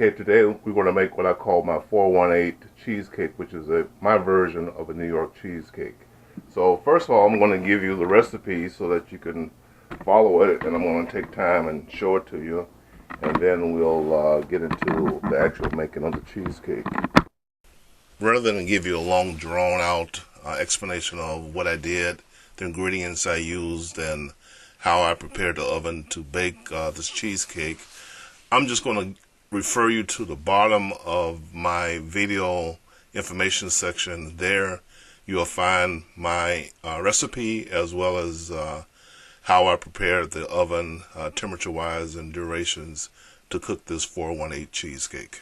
Okay, today we're going to make what I call my 418 cheesecake, which is my version of a New York cheesecake. So first of all, I'm going to give you the recipe so that you can follow it, and I'm going to take time and show it to you, and then we'll get into the actual making of the cheesecake. Rather than give you a long, drawn-out explanation of what I did, the ingredients I used, and how I prepared the oven to bake this cheesecake, I'm just going to refer you to the bottom of my video information section. There you'll find my recipe as well as how I prepared the oven temperature wise and durations to cook this 418 cheesecake.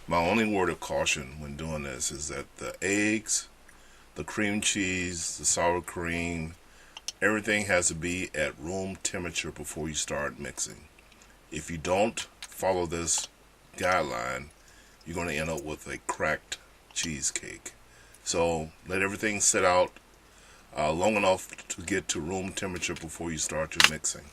My only word of caution when doing this is that the eggs, the cream cheese, the sour cream, Everything has to be at room temperature before you start mixing. If you don't follow this guideline, you're going to end up with a cracked cheesecake. So let everything sit out long enough to get to room temperature before you start your mixing.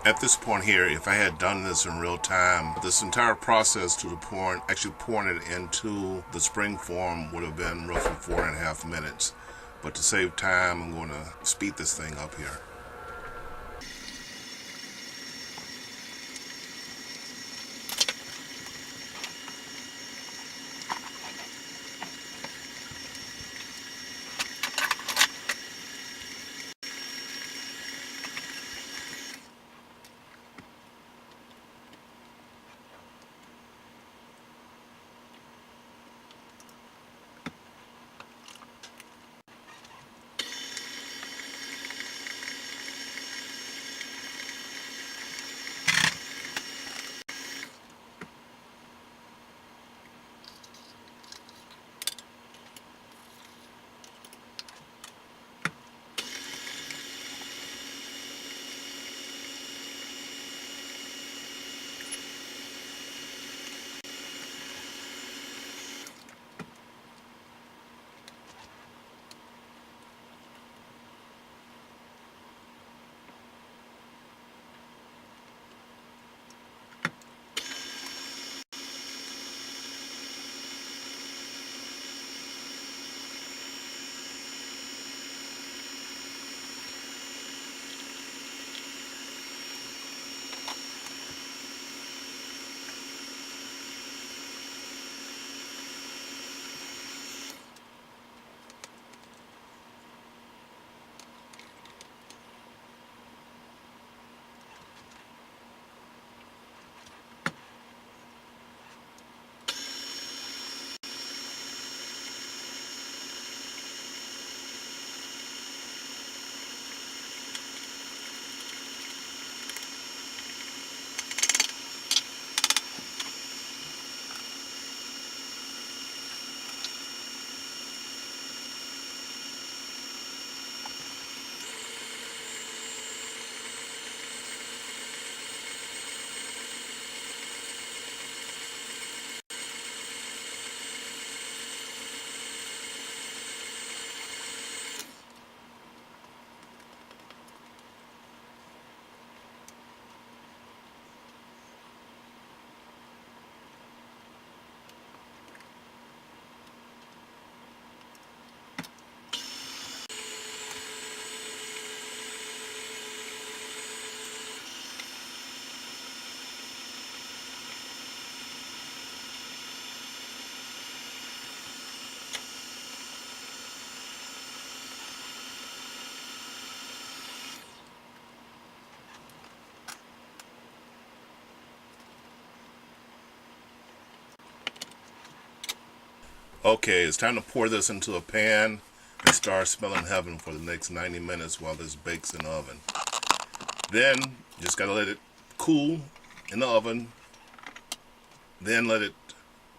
At this point here, if I had done this in real time, this entire process to the pouring it into the spring form would have been roughly 4.5 minutes. But to save time, I'm going to speed this thing up here. Okay, it's time to pour this into a pan and start smelling heaven for the next 90 minutes while this bakes in the oven. Then, just gotta let it cool in the oven. Then let it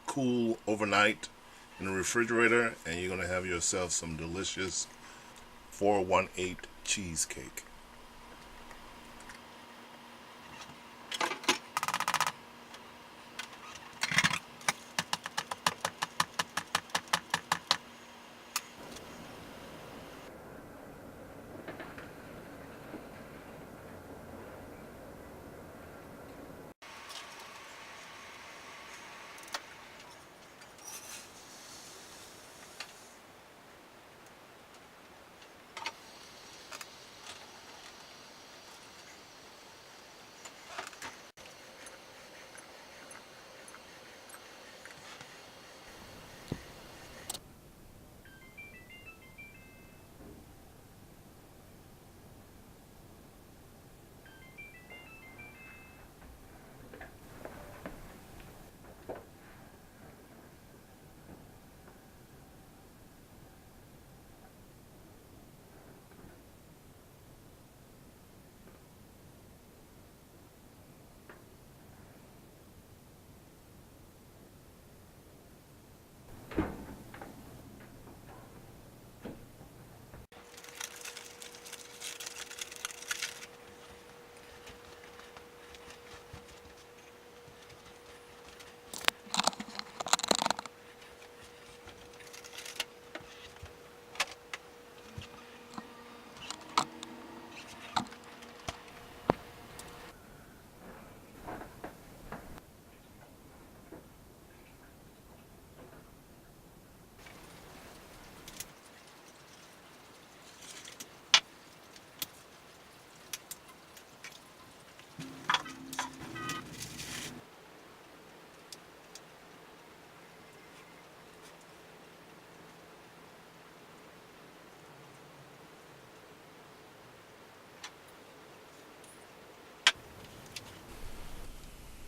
cool overnight in the refrigerator, and you're gonna have yourself some delicious 418 cheesecake.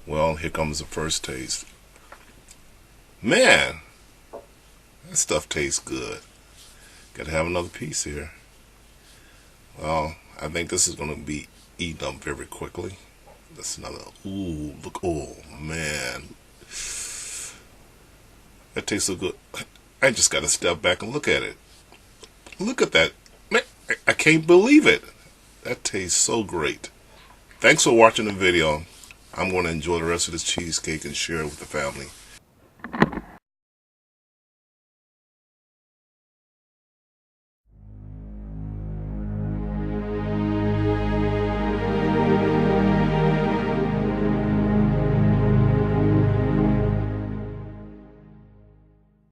Well, here comes the first taste. Man, that stuff tastes good. Gotta have another piece here. Well, I think this is gonna be eaten up very quickly. That's another. Ooh, look. Oh, man. That tastes so good. I just gotta step back and look at it. Look at that. Man, I can't believe it. That tastes so great. Thanks for watching the video. I'm going to enjoy the rest of this cheesecake and share it with the family.